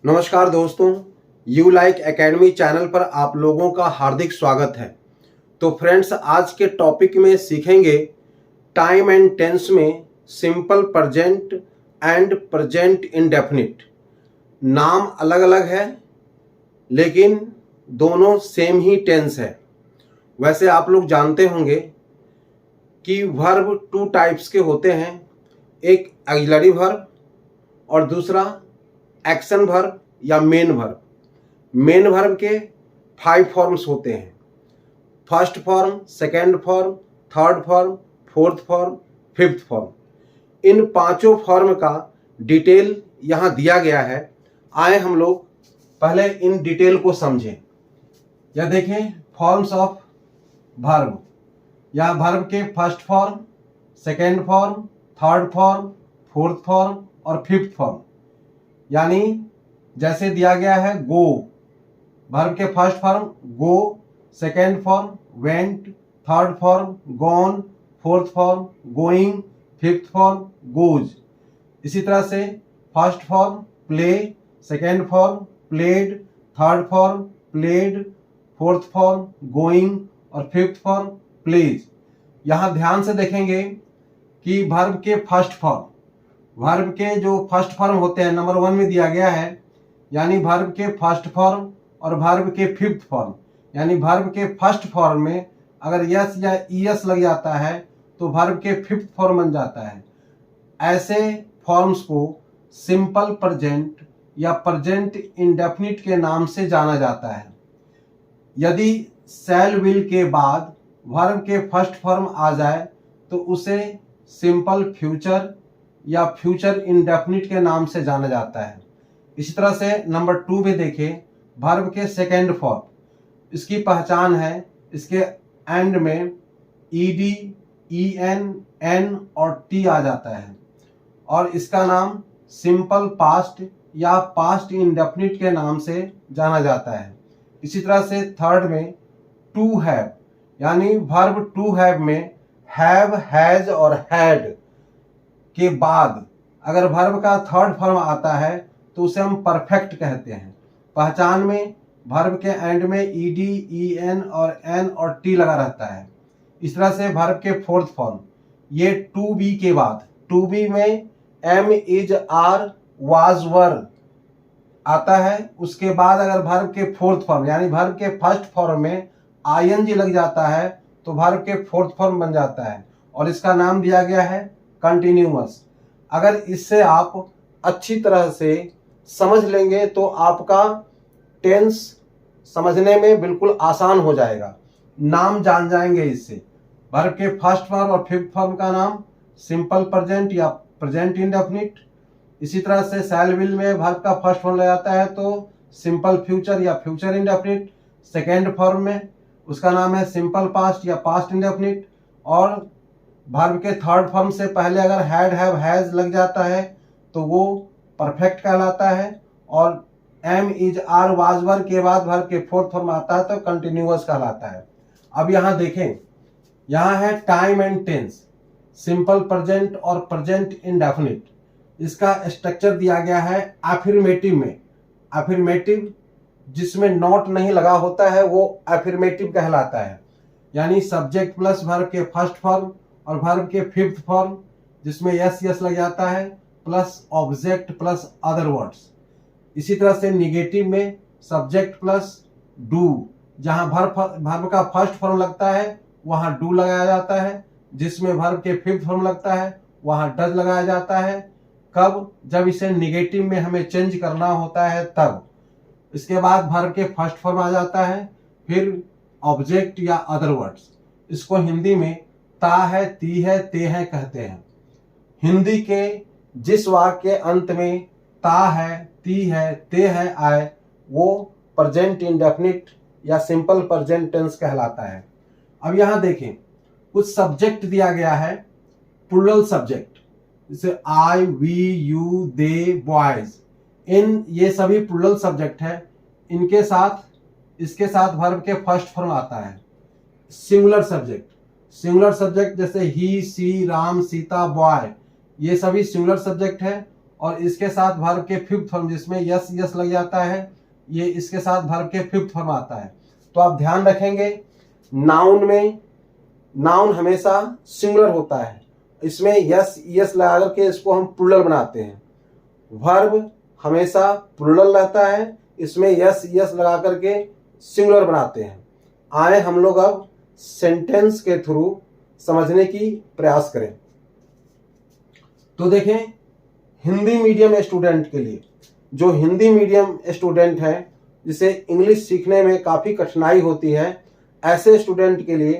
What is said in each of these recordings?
नमस्कार दोस्तों, you like academy channel पर आप लोगों का हार्दिक स्वागत है। तो फ्रेंड्स, आज के टॉपिक में सीखेंगे टाइम एंड टेंस में simple present and present indefinite. नाम अलग अलग है लेकिन दोनों सेम ही टेंस है। वैसे आप लोग जानते होंगे कि वर्ब टू टाइप्स के होते हैं, एक ऑक्सिलरी वर्ब और दूसरा एक्शन वर्ब या मेन वर्ब। मेन वर्ब के 5 फॉर्म्स होते हैं: first form, second form, third form, fourth form, fifth form. इन पांचों फॉर्म का डिटेल यहाँ दिया गया है। आए हम लोग पहले इन डिटेल को समझें। या देखें फॉर्म्स ऑफ वर्ब। या वर्ब के first form, second form, third form, fourth form और फिफ्थ फॉर्म। यानी जैसे दिया गया है गो, वर्ब के first form go, second form went, third form gone, fourth form going, fifth form goes. इसी तरह से first form play, second form played, third form played, fourth form going और फिफ्थ फॉर्म प्लेज। यहाँ ध्यान से देखेंगे कि वर्ब के फर्स्ट फॉर्म, वर्ब के जो फर्स्ट फॉर्म होते हैं नंबर 1 में दिया गया है। यानी वर्ब के फर्स्ट फॉर्म और वर्ब के फिफ्थ फॉर्म। यानी वर्ब के फर्स्ट फॉर्म में अगर यस या ईएस लग जाता है तो वर्ब के फिफ्थ फॉर्म बन जाता है। ऐसे फॉर्म्स को सिंपल प्रेजेंट या प्रेजेंट इंडेफिनिट के नाम से जाना जाता है। यदि शैल विल के बाद वर्ब के फर्स्ट फॉर्म आ जाए तो उसे सिंपल फ्यूचर या फ्यूचर इंडेफिनिट के नाम से जाना जाता है। इसी तरह से नंबर 2 में देखें वर्ब के सेकेंड फॉर्म। इसकी पहचान है, इसके एंड में ईडी, ईएन, एन और टी आ जाता है और इसका नाम सिंपल पास्ट या पास्ट इंडेफिनिट के नाम से जाना जाता है। इसी तरह से थर्ड में टू हैव, यानी वर्ब टू हैव में हैव, हैज और हैड के बाद अगर वर्ब का थर्ड फॉर्म आता है तो उसे हम परफेक्ट कहते हैं। पहचान में वर्ब के एंड में ईडी, ईएन और एन और टी लगा रहता है। इस तरह से वर्ब के फोर्थ फॉर्म, ये टू बी के बाद, टू बी में एम, इज, आर, वाज, वर आता है। उसके बाद अगर वर्ब के फोर्थ फॉर्म यानी वर्ब के फर्स्ट फॉर्म में आईएनजी लग जाता है तो वर्ब के फोर्थ फॉर्म बन जाता है और इसका नाम दिया गया है कंटिन्यूअस। अगर इससे आप अच्छी तरह से समझ लेंगे तो आपका टेंस समझने में बिल्कुल आसान हो जाएगा। नाम जान जाएंगे इससे। वर्ब के फर्स्ट फॉर्म और फिफ्थ फॉर्म का नाम सिंपल प्रेजेंट या प्रेजेंट इंडेफिनिट। इसी तरह से शैल विल में वर्ब का फर्स्ट फॉर्म लग जाता है तो सिंपल फ्यूचर या फ्यूचर इंडेफिनिट। सेकेंड फॉर्म में उसका नाम है सिंपल पास्ट या पास्ट इंडेफिनिट। और वर्ब के थर्ड फॉर्म से पहले अगर हैड, हैव, हैज लग जाता है तो वो परफेक्ट कहलाता है। और एम, इज, आर, वाज, वर के बाद वर्ब के फोर्थ फॉर्म आता है तो कंटिन्यूअस कहलाता है। अब यहाँ देखें, यहाँ है time and tense, simple present और प्रेजेंट इंडेफिनिट। इसका स्ट्रक्चर दिया गया है अफर्मेटिव में। अफर्मेटिव जिसमें नॉट नहीं लगा होता है वो अफर्मेटिव कहलाता है। यानी सब्जेक्ट प्लस वर्ब के फर्स्ट फॉर्म और वर्ब के फिफ्थ फॉर्म जिसमें यस यस लग जाता है plus object plus other words. इसी तरह से निगेटिव में सब्जेक्ट प्लस डू, जहां वर्ब का फर्स्ट फॉर्म लगता है वहां डू लगाया जाता है। जिसमें वर्ब के फिफ्थ फॉर्म लगता है वहां डज लगाया जाता है। कब? जब इसे निगेटिव में हमें चेंज करना होता है तब। इसके बाद वर्ब के फर्स्ट फॉर्म आ जाता है, फिर ऑब्जेक्ट या अदर वर्ड्स। इसको हिंदी में ता है, ती है, ते हैं कहते हैं। हिंदी के जिस वाक्य के अंत में ता है, ती है, ते है आए वो प्रेजेंट इंडेफिनिट या सिंपल प्रेजेंट टेंस कहलाता है। अब यहाँ देखें, कुछ सब्जेक्ट दिया गया है, प्लूरल सब्जेक्ट, जैसे आई, वी, यू, दे, बॉयज। ये सभी प्लूरल सब्जेक्ट है। इनके साथ इसके साथ वर्ब के फर्स्ट फॉर्म आता है सिंगुलर सब्जेक्ट। सिंगुलर सब्जेक्ट जैसे ही, सी, राम, सीता, बॉय, ये सभी सिंगुलर सब्जेक्ट है। और इसके साथ वर्ब के फिफ्थ फॉर्म जिसमें यस यस लग जाता है, ये इसके साथ वर्ब के फिफ्थ फॉर्म आता है। तो आप ध्यान रखेंगे नाउन में नाउन हमेशा सिंगुलर होता है, इसमें यस यस लगा करके इसको हम प्लूरल बनाते हैं। वर्ब हमेशा प्लूरल रहता है, इसमें यस यस लगा करके सिंगुलर बनाते हैं। आए हम लोग अब सेंटेंस के थ्रू समझने की प्रयास करें। तो देखें, हिंदी मीडियम स्टूडेंट के लिए, जो हिंदी मीडियम स्टूडेंट है जिसे इंग्लिश सीखने में काफ़ी कठिनाई होती है, ऐसे स्टूडेंट के लिए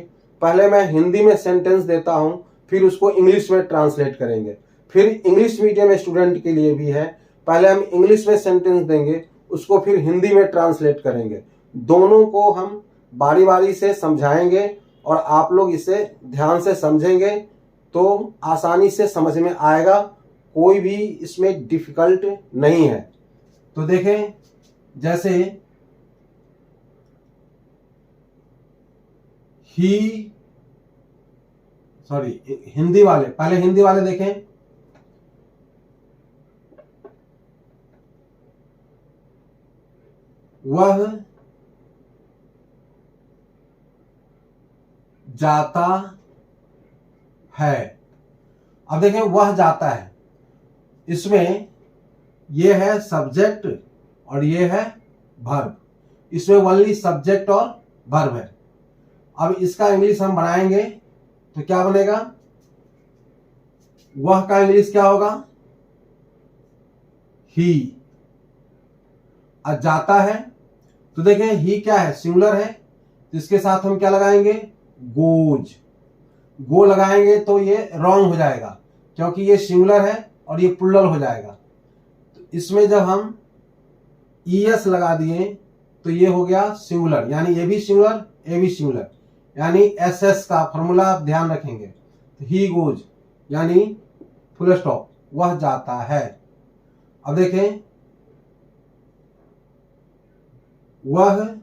पहले मैं हिंदी में सेंटेंस देता हूं, फिर उसको इंग्लिश में ट्रांसलेट करेंगे। फिर इंग्लिश मीडियम स्टूडेंट के लिए भी है, पहले हम इंग्लिश में सेंटेंस देंगे, उसको फिर हिंदी में ट्रांसलेट करेंगे। दोनों को हम बारी बारी से समझाएंगे और आप लोग इसे ध्यान से समझेंगे तो आसानी से समझ में आएगा, कोई भी इसमें डिफिकल्ट नहीं है। तो देखें, जैसे हिंदी वाले, पहले हिंदी वाले देखें। वह जाता है। अब देखें, वह जाता है, इसमें यह है सब्जेक्ट और यह है वर्ब, इसमें ओनली सब्जेक्ट और वर्ब है। अब इसका इंग्लिश हम बनाएंगे तो क्या बनेगा, वह का इंग्लिश क्या होगा, ही। अब जाता है तो देखें ही क्या है, सिंगुलर है, तो इसके साथ हम क्या लगाएंगे, गोज। गो लगाएंगे तो ये रॉन्ग हो जाएगा क्योंकि ये सिंगुलर है और ये प्लूरल हो जाएगा। तो इसमें जब हम ईएस लगा दिए तो ये हो गया सिंगुलर, यानी ये भी सिंगुलर ये भी सिंगुलर, यानी एसएस का फॉर्मूला आप ध्यान रखेंगे। तो ही गोज यानी फुल स्टॉप, वह जाता है। अब देखें, वह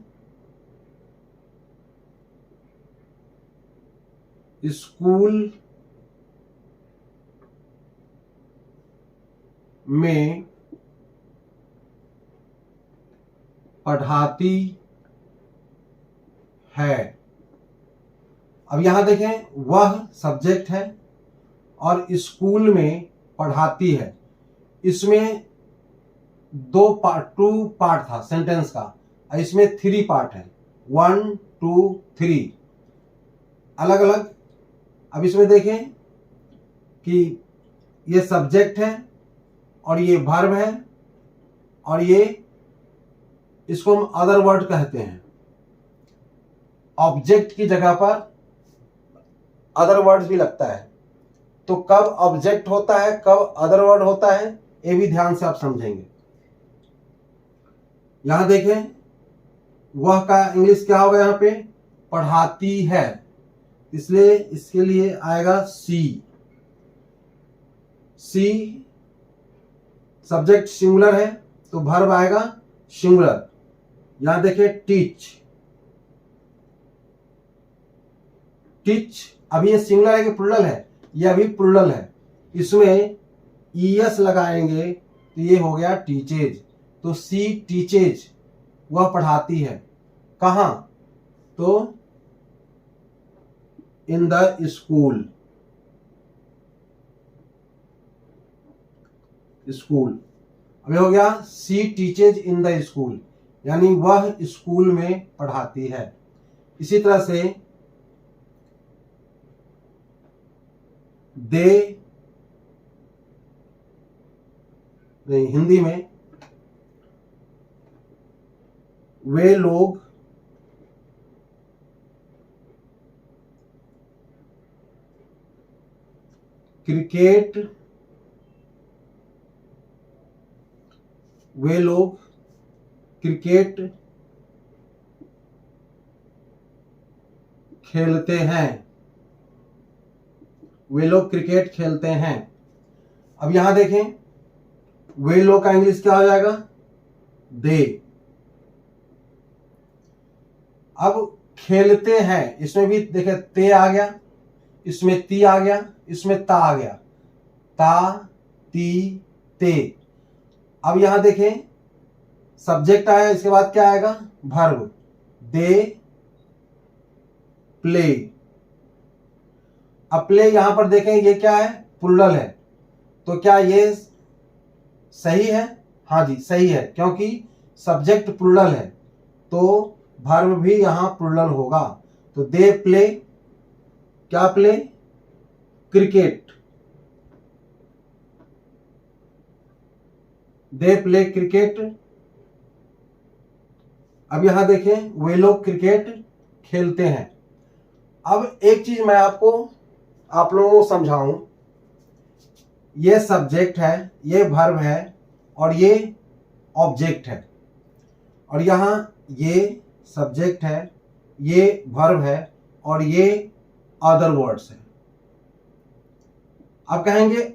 स्कूल में पढ़ाती है। अब यहां देखें, वह सब्जेक्ट है और स्कूल में पढ़ाती है, इसमें टू पार्ट था सेंटेंस का, इसमें 3 पार्ट है, 1 2 3 अलग अलग। अब इसमें देखें कि ये सब्जेक्ट है और ये वर्ब है और ये इसको हम अदर वर्ड कहते हैं। ऑब्जेक्ट की जगह पर अदर वर्ड भी लगता है, तो कब ऑब्जेक्ट होता है कब अदर वर्ड होता है ये भी ध्यान से आप समझेंगे। यहां देखें, वह का इंग्लिश क्या होगा, यहां पे पढ़ाती है, इसलिए इसके लिए आएगा सी। सब्जेक्ट सिंगुलर है तो वर्ब आएगा सिंगुलर। यहां देखिए टीच, अब ये सिंगुलर है कि प्लूरल है, ये अभी प्लूरल है, इसमें ईएस लगाएंगे तो ये हो गया टीचेज। तो सी टीचेज, वह पढ़ाती है, कहां, तो इन द स्कूल। अब हो गया सी टीचेज इन द स्कूल, यानी वह स्कूल में पढ़ाती है। इसी तरह से हिंदी में वे लोग क्रिकेट खेलते हैं, वे लोग क्रिकेट खेलते हैं। अब यहां देखें, वे लोग का इंग्लिश क्या हो जाएगा, दे। अब खेलते हैं, इसमें भी देखें ते आ गया, इसमें ती आ गया, इसमें ता आ गया, ता ती ते। अब यहां देखें सब्जेक्ट आया, इसके बाद क्या आएगा, वर्ब, दे प्ले। अब प्ले यहां पर देखें ये क्या है, प्लूरल है, तो क्या ये सही है, हाँ जी सही है, क्योंकि सब्जेक्ट प्लूरल है तो वर्ब भी यहां प्लूरल होगा। तो दे प्ले, क्या play, cricket, they play cricket. अब यहां देखें वे लोग क्रिकेट खेलते हैं। अब एक चीज मैं आप लोगों को समझाऊं, ये सब्जेक्ट है, ये वर्ब है और ये ऑब्जेक्ट है, और यहां ये सब्जेक्ट है, ये वर्ब है और ये अदर वर्ड्स है। अब कहेंगे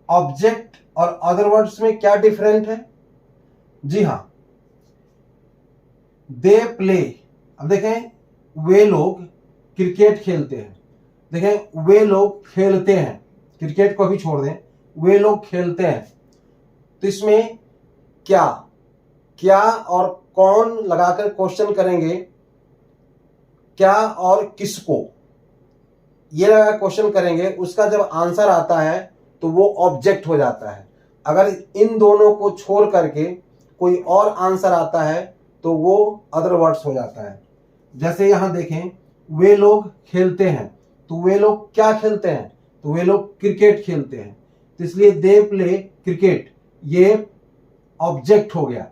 ऑब्जेक्ट और अदर वर्ड्स में क्या डिफरेंट है, जी हां, दे प्ले, अब देखें वे लोग क्रिकेट खेलते हैं, देखें वे लोग खेलते हैं, क्रिकेट को भी छोड़ दें, वे लोग खेलते हैं, तो इसमें क्या क्या और कौन लगाकर क्वेश्चन करेंगे, क्या और किसको ये लगा क्वेश्चन करेंगे, उसका जब आंसर आता है तो वो ऑब्जेक्ट हो जाता है। अगर इन दोनों को छोड़ करके कोई और आंसर आता है तो वो अदर वर्ड्स हो जाता है। जैसे यहां देखें वे लोग खेलते हैं, तो वे लोग क्या खेलते हैं, तो वे लोग क्रिकेट खेलते हैं, तो इसलिए दे प्ले क्रिकेट ये ऑब्जेक्ट हो गया।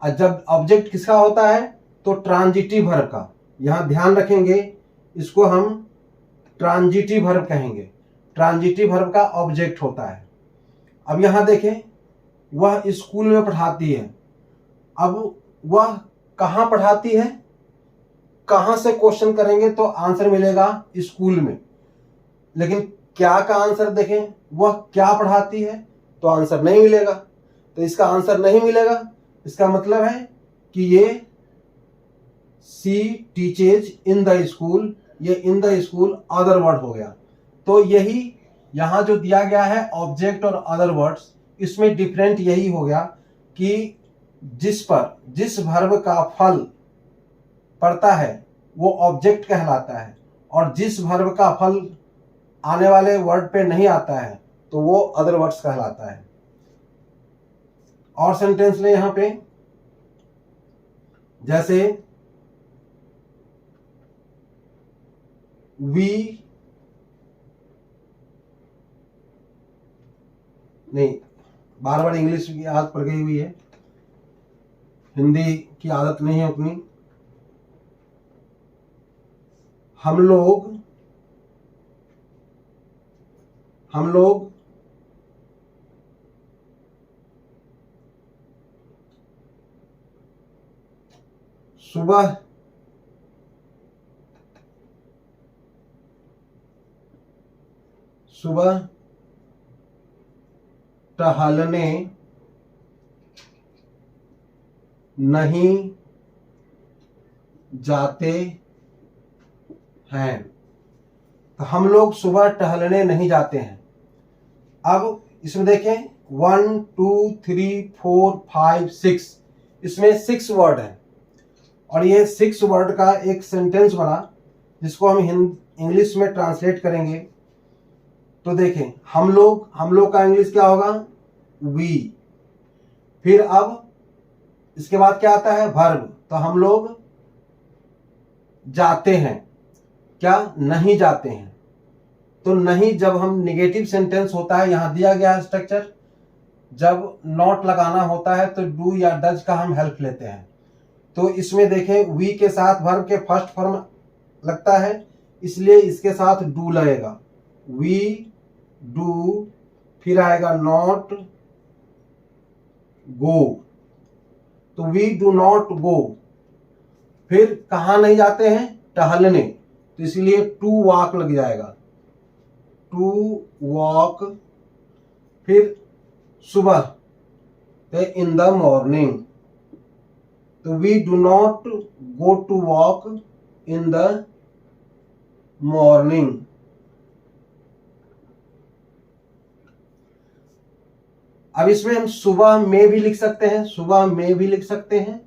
और जब ऑब्जेक्ट किसका होता है, तो ट्रांजिटिव वर्ब का, यहां ध्यान रखेंगे इसको हम ट्रांजिटिव वर्ब कहेंगे, ट्रांजिटिव वर्ब का ऑब्जेक्ट होता है। अब यहां देखें वह स्कूल में पढ़ाती है, अब वह कहां पढ़ाती है, कहां से क्वेश्चन करेंगे तो आंसर मिलेगा स्कूल में, लेकिन क्या का आंसर देखें, वह क्या पढ़ाती है तो आंसर नहीं मिलेगा, तो इसका आंसर नहीं मिलेगा, इसका मतलब है कि ये सी टीचेज इन द स्कूल, ये in the school other word हो गया। तो यही यहां जो दिया गया है ऑब्जेक्ट और अदर वर्ड्स, इसमें डिफरेंट यही हो गया कि जिस वर्ब का फल पड़ता है वो ऑब्जेक्ट कहलाता है, और जिस वर्ब का फल आने वाले वर्ड पे नहीं आता है तो वो अदर वर्ड्स कहलाता है। और सेंटेंस ले यहां पे, जैसे वी, नहीं बार बार इंग्लिश की आदत पड़ गई हुई है, हिंदी की आदत नहीं है उतनी। हम लोग सुबह टहलने नहीं जाते हैं, तो हम लोग सुबह टहलने नहीं जाते हैं। अब इसमें देखें 1 2 3 4 5 6, इसमें 6 वर्ड है, और ये 6 वर्ड का एक सेंटेंस बना जिसको हम इंग्लिश में ट्रांसलेट करेंगे। तो देखें हम लोग का इंग्लिश क्या होगा, वी, फिर अब इसके बाद क्या आता है, वर्ब, तो हम लोग जाते हैं, क्या नहीं जाते हैं, तो नहीं जब हम नेगेटिव सेंटेंस होता है, यहां दिया गया है स्ट्रक्चर, जब नॉट लगाना होता है तो डू या डज का हम हेल्प लेते हैं। तो इसमें देखें वी के साथ वर्ब के फर्स्ट फॉर्म लगता है, इसलिए इसके साथ डू लगेगा, वी डू, फिर आएगा नॉट गो, तो वी डू नॉट गो, फिर कहां नहीं जाते हैं, टहलने, तो इसलिए टू वॉक लग जाएगा, टू वॉक, फिर सुबह तो इन द मॉर्निंग, तो we do not go to walk in the morning. अब इसमें हम सुबह में भी लिख सकते हैं, सुबह में भी लिख सकते हैं,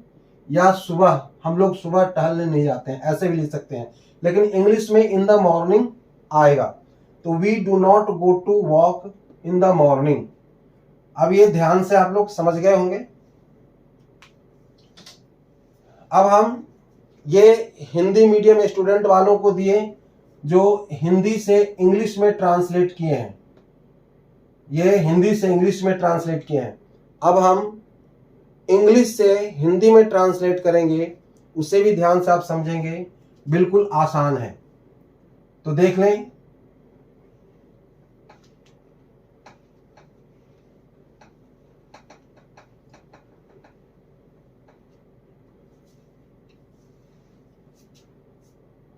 या सुबह हम लोग सुबह टहलने नहीं जाते हैं ऐसे भी लिख सकते हैं, लेकिन इंग्लिश में इन द मॉर्निंग आएगा। तो we do not go to walk in the morning. अब ये ध्यान से आप लोग समझ गए होंगे। अब हम ये हिंदी मीडियम स्टूडेंट वालों को दिए जो हिंदी से इंग्लिश में ट्रांसलेट किए हैं, ये हिंदी से इंग्लिश में ट्रांसलेट किए हैं। अब हम इंग्लिश से हिंदी में ट्रांसलेट करेंगे, उसे भी ध्यान से आप समझेंगे, बिल्कुल आसान है। तो देख लें।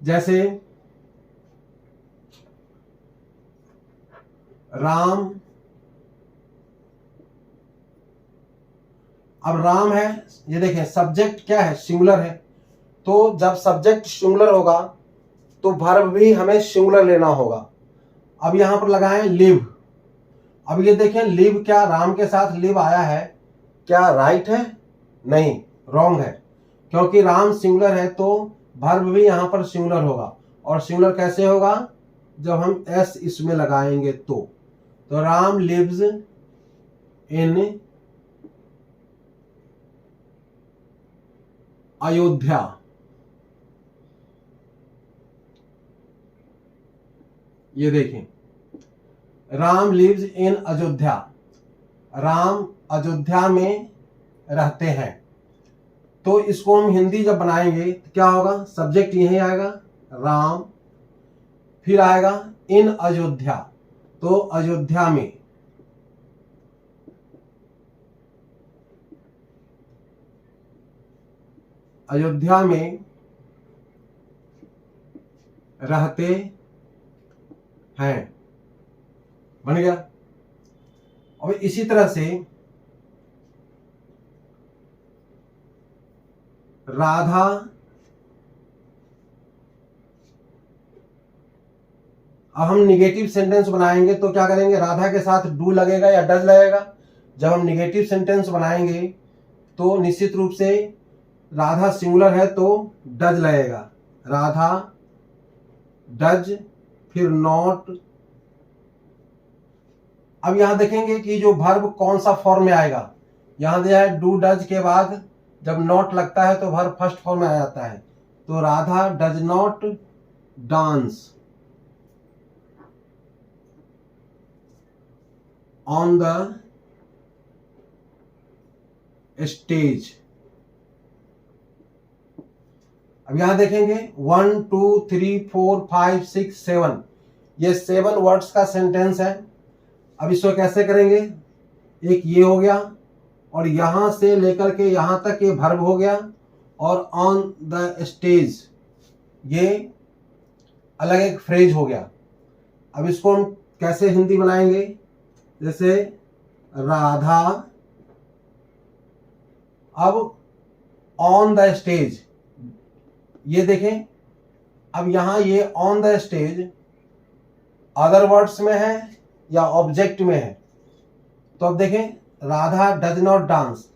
जैसे राम, अब राम है, ये देखें सब्जेक्ट क्या है, सिंगुलर है। तो जब सब्जेक्ट सिंगुलर होगा तो वर्ब भी हमें सिंगुलर लेना होगा। अब यहां पर लगाएं लिव। अब ये देखें लिव, क्या राम के साथ लिव आया है, क्या राइट है? नहीं, रॉन्ग है, क्योंकि राम सिंगुलर है तो वर्ब भी यहां पर सिंगुलर होगा। और सिंगुलर कैसे होगा? जब हम एस इसमें लगाएंगे तो राम लिव्स इन अयोध्या। ये देखें, राम लिव्स इन अयोध्या, राम अयोध्या में रहते हैं। तो इसको हम हिंदी जब बनाएंगे तो क्या होगा? सब्जेक्ट यही आएगा राम, फिर आएगा इन अयोध्या, तो अयोध्या में। अयोध्या में रहते हैं, बन गया। और इसी तरह से राधा अब हम निगेटिव सेंटेंस बनाएंगे तो क्या करेंगे? राधा के साथ डू लगेगा या डज लगेगा? जब हम निगेटिव सेंटेंस बनाएंगे तो निश्चित रूप से राधा सिंगुलर है तो डज लगेगा, राधा डज, फिर नॉट। अब यहां देखेंगे कि जो वर्ब कौन सा फॉर्म में आएगा। यहां दिया है डू डज के बाद जब नॉट लगता है तो वर्ब फर्स्ट फॉर्म में आ जाता है। तो Radha does not dance on the stage. अब यहां देखेंगे 1 2 3 4 5 6 7, ये 7 वर्ड्स का सेंटेंस है। अब इसको कैसे करेंगे? एक ये हो गया, और यहां से लेकर के यहां तक ये वर्ब हो गया, और ऑन द स्टेज ये अलग एक फ्रेज हो गया। अब इसको हम कैसे हिंदी बनाएंगे? जैसे राधा अब ऑन द स्टेज, ये देखें। अब यहां ये on the stage other words में है या ऑब्जेक्ट में है? तो अब देखें, Radha does not dance,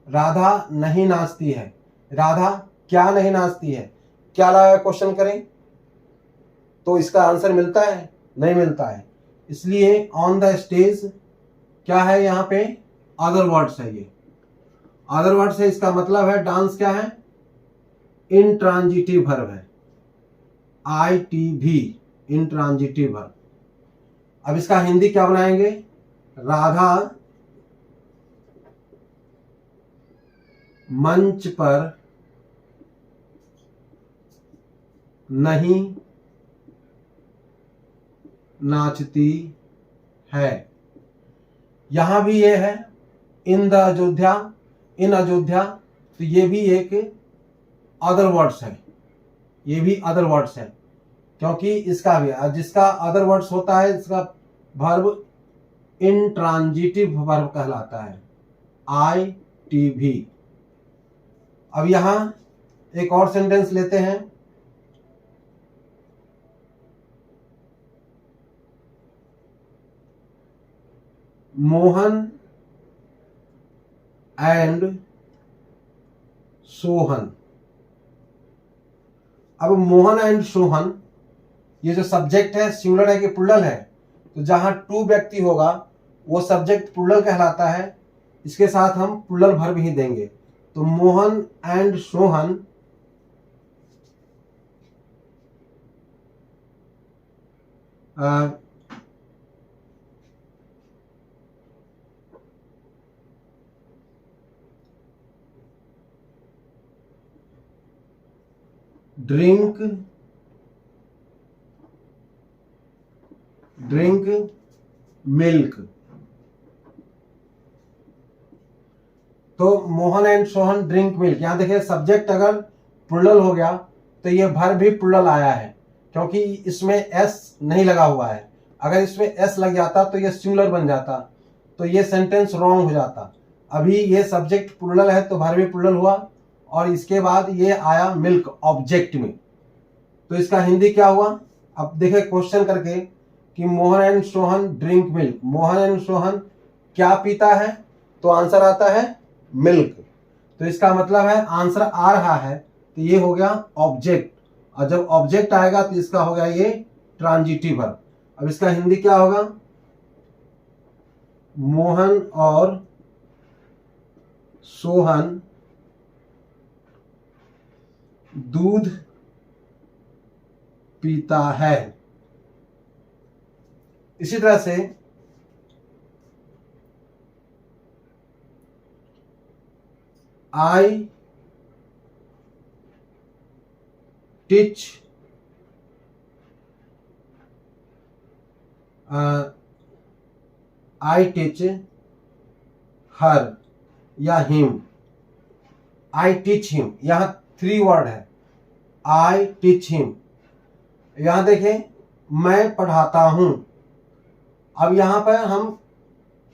Radha नहीं नाचती है। राधा क्या नहीं नाचती है? क्या लगा क्वेश्चन करें तो इसका आंसर मिलता है? नहीं मिलता है। इसलिए ऑन द स्टेज क्या है? यहां पे अदर वर्ड्स है। ये अदर वर्ड्स है, इसका मतलब है डांस क्या है? इंट्रांजिटिव वर्ब है, ITV, इंट्रांजिटिव वर्ब। अब इसका हिंदी क्या बनाएंगे? राधा मंच पर नहीं नाचती है। यहां भी ये है इन द अयोध्या, इन अयोध्या, तो ये भी एक अदर वर्ड्स है, ये भी अदर वर्ड्स है, क्योंकि इसका भी जिसका अदर वर्ड्स होता है इसका वर्ब इंट्रांजिटिव वर्ब कहलाता है, ITV। अब यहां एक और सेंटेंस लेते हैं। मोहन एंड सोहन। अब मोहन एंड सोहन, ये जो सब्जेक्ट है सिंगुलर है कि प्लूरल है? तो जहां टू व्यक्ति होगा वो सब्जेक्ट प्लूरल कहलाता है। इसके साथ हम प्लूरल वर्ब ही देंगे। तो Mohan and Sohan drink milk. तो Mohan and Sohan drink milk, यहां देखिए सब्जेक्ट अगर प्लूरल हो गया तो ये वर्ब भी प्लूरल आया है, क्योंकि इसमें एस नहीं लगा हुआ है। अगर इसमें एस लग जाता तो ये सिंगुलर बन जाता, तो ये सेंटेंस रॉन्ग हो जाता। अभी ये सब्जेक्ट प्लूरल है तो वर्ब भी प्लूरल हुआ, और इसके बाद ये आया मिल्क ऑब्जेक्ट में। तो इसका हिंदी क्या हुआ? अब देखें क्वेश्चन करके कि Mohan and Sohan drink milk, Mohan and Sohan क्या पीता है? तो आंसर आता है मिल्क। तो इसका मतलब है आंसर आ रहा है, तो ये हो गया ऑब्जेक्ट, और जब ऑब्जेक्ट आएगा तो इसका हो गया ये ट्रांजिटिव वर्ब। अब इसका हिंदी क्या होगा? मोहन और सोहन दूध पीता है। इसी तरह से आई टीच हर या हिम। आई टीच हिम, यहां 3 वर्ड है। आई टीच हिम, यहां देखें मैं पढ़ाता हूं। अब यहां पर हम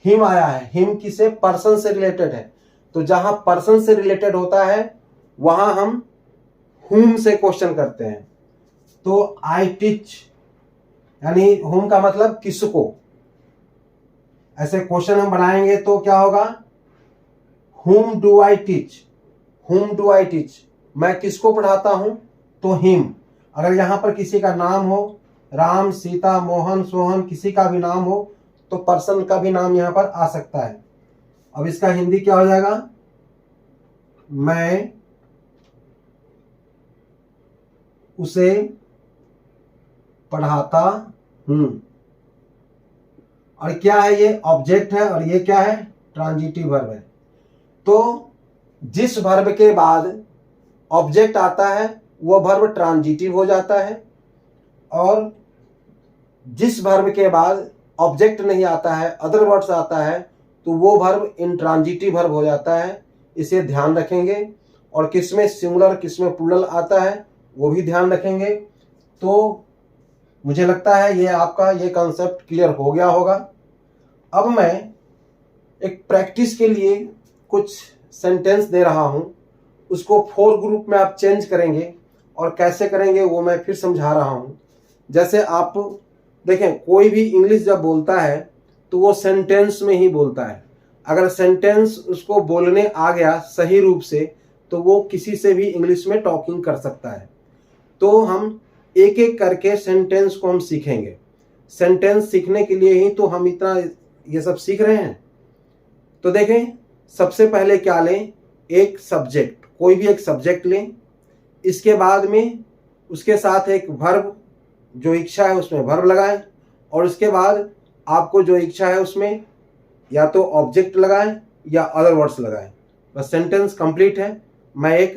हिम आया है, हिम किसे? पर्सन से रिलेटेड है। तो जहां पर्सन से रिलेटेड होता है वहां हम हुम से क्वेश्चन करते हैं। तो आई टीच यानी हुम का मतलब किसको। ऐसे क्वेश्चन हम बनाएंगे तो क्या होगा? हुम डू आई टीच, हुम डू आई टीच, मैं किसको पढ़ाता हूं? तो हिम। अगर यहां पर किसी का नाम हो, राम, सीता, मोहन, सोहन, किसी का भी नाम हो, तो पर्सन का भी नाम यहां पर आ सकता है। अब इसका हिंदी क्या हो जाएगा? मैं उसे पढ़ाता हूं। और क्या है? ये ऑब्जेक्ट है, और ये क्या है? ट्रांजिटिव वर्ब है। तो जिस वर्ब के बाद ऑब्जेक्ट आता है वो वर्ब ट्रांजिटिव हो जाता है, और जिस वर्ब के बाद ऑब्जेक्ट नहीं आता है, अदर वर्ड्स आता है, तो वो वर्ब इंट्रांजिटिव वर्ब हो जाता है। इसे ध्यान रखेंगे। और किसमें सिंगुलर किसमें प्लूरल आता है वो भी ध्यान रखेंगे। तो मुझे लगता है ये आपका ये कॉन्सेप्ट क्लियर हो गया होगा। अब मैं एक प्रैक्टिस के लिए कुछ सेंटेंस दे रहा हूं, उसको 4 ग्रुप में आप चेंज करेंगे, और कैसे करेंगे वो मैं फिर समझा रहा हूं। जैसे आप देखें, कोई भी इंग्लिश जब बोलता है तो वो सेंटेंस में ही बोलता है। अगर सेंटेंस उसको बोलने आ गया सही रूप से तो वो किसी से भी इंग्लिश में टॉकिंग कर सकता है। तो हम एक एक करके सेंटेंस को हम सीखेंगे। सेंटेंस सीखने के लिए ही तो हम इतना ये सब सीख रहे हैं। तो देखें, सबसे पहले क्या लें? एक सब्जेक्ट, कोई भी एक सब्जेक्ट लें। इसके बाद में उसके साथ एक वर्ब, जो इच्छा है उसमें वर्ब लगाएं, और उसके बाद आपको जो इच्छा है उसमें या तो ऑब्जेक्ट लगाएं या अदर वर्ड्स लगाएं। बस सेंटेंस कंप्लीट है। मैं एक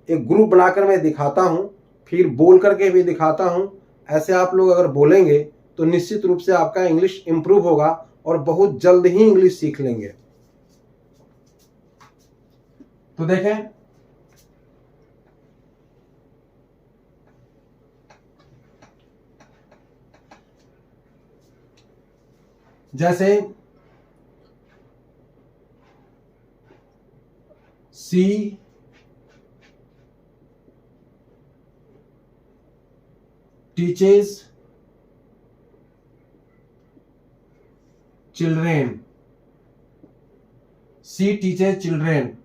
ग्रुप बनाकर मैं दिखाता हूं, फिर बोल करके भी दिखाता हूं। ऐसे आप लोग अगर बोलेंगे तो निश्चित रूप से आपका इंग्लिश इंप्रूव होगा, और बहुत जल्द ही इंग्लिश सीख लेंगे। तो देखें, जैसे सी टीचेस चिल्ड्रेन, सी टीचेस चिल्ड्रेन।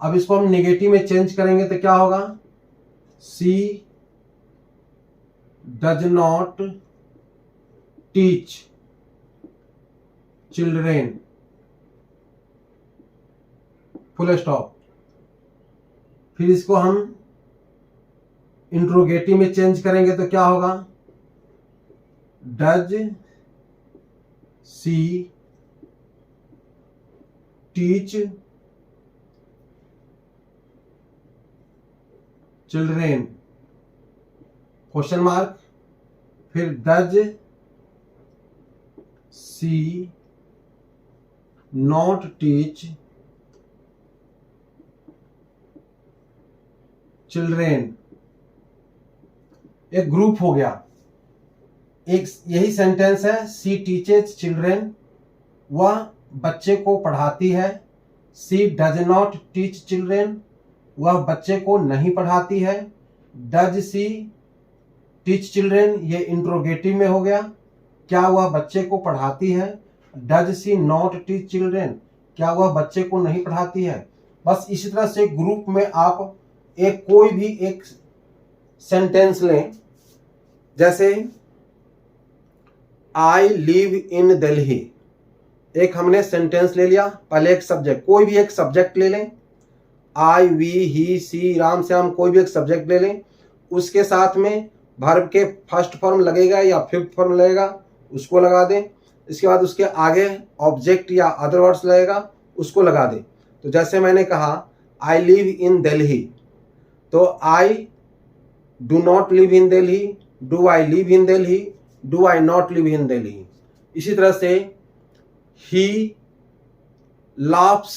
अब इसको हम नेगेटिव में चेंज करेंगे तो क्या होगा, she does not teach children, full stop. फिर इसको हम इंट्रोगेटिव में चेंज करेंगे तो क्या होगा, does she teach children, question mark. फिर does she not teach children. एक ग्रुप हो गया, एक यही सेंटेंस है, सी टीचेस चिल्ड्रेन, वह बच्चे को पढ़ाती है। सी डज नॉट टीच चिल्ड्रेन, वह बच्चे को नहीं पढ़ाती है। डज सी टीच चिल्ड्रेन, ये इंट्रोगेटिव में हो गया, क्या वह बच्चे को पढ़ाती है। Does she not teach children, क्या वह बच्चे को नहीं पढ़ाती है। बस इसी तरह से ग्रुप में आप एक कोई भी एक सेंटेंस लें, जैसे आई लिव इन दिल्ली, एक हमने सेंटेंस ले लिया। पहले एक सब्जेक्ट, कोई भी एक सब्जेक्ट ले लें, आई वी ही सी राम श्याम, कोई भी एक सब्जेक्ट ले लें, उसके साथ में वर्ब के फर्स्ट फॉर्म लगेगा या फिफ्थ फॉर्म लगेगा, उसको लगा दें। इसके बाद उसके आगे ऑब्जेक्ट या अदर वर्ड्स लगेगा, उसको लगा दें। तो जैसे मैंने कहा आई लिव इन दिल्ली, तो I do not live in Delhi, do I live in Delhi, do I not live in Delhi. इसी तरह से ही laughs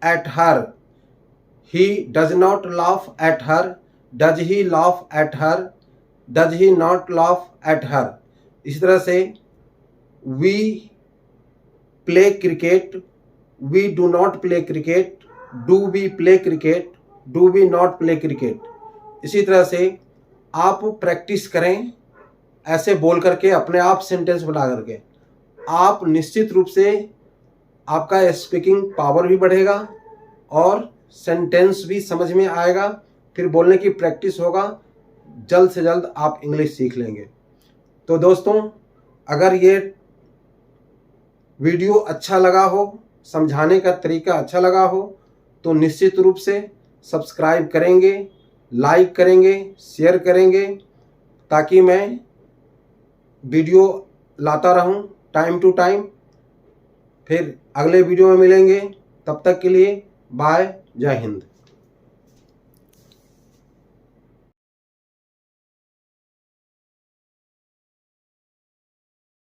at her, he does not laugh at her, does he laugh at her, does he not laugh at her। इसी तरह से we play cricket, we do not play cricket, do we play cricket, do we not play cricket। इसी तरह से आप practice करें ऐसे बोल करके, अपने आप सेंटेंस बना करके, आप निश्चित रूप से आपका स्पीकिंग पावर भी बढ़ेगा और सेंटेंस भी समझ में आएगा। फिर बोलने की प्रैक्टिस होगा, जल्द से जल्द आप इंग्लिश सीख लेंगे। तो दोस्तों, अगर ये वीडियो अच्छा लगा हो, समझाने का तरीका अच्छा लगा हो, तो निश्चित रूप से सब्सक्राइब करेंगे, लाइक करेंगे, शेयर करेंगे, ताकि मैं वीडियो लाता रहूं टाइम टू टाइम। फिर अगले वीडियो में मिलेंगे, तब तक के लिए बाय, जय हिंद।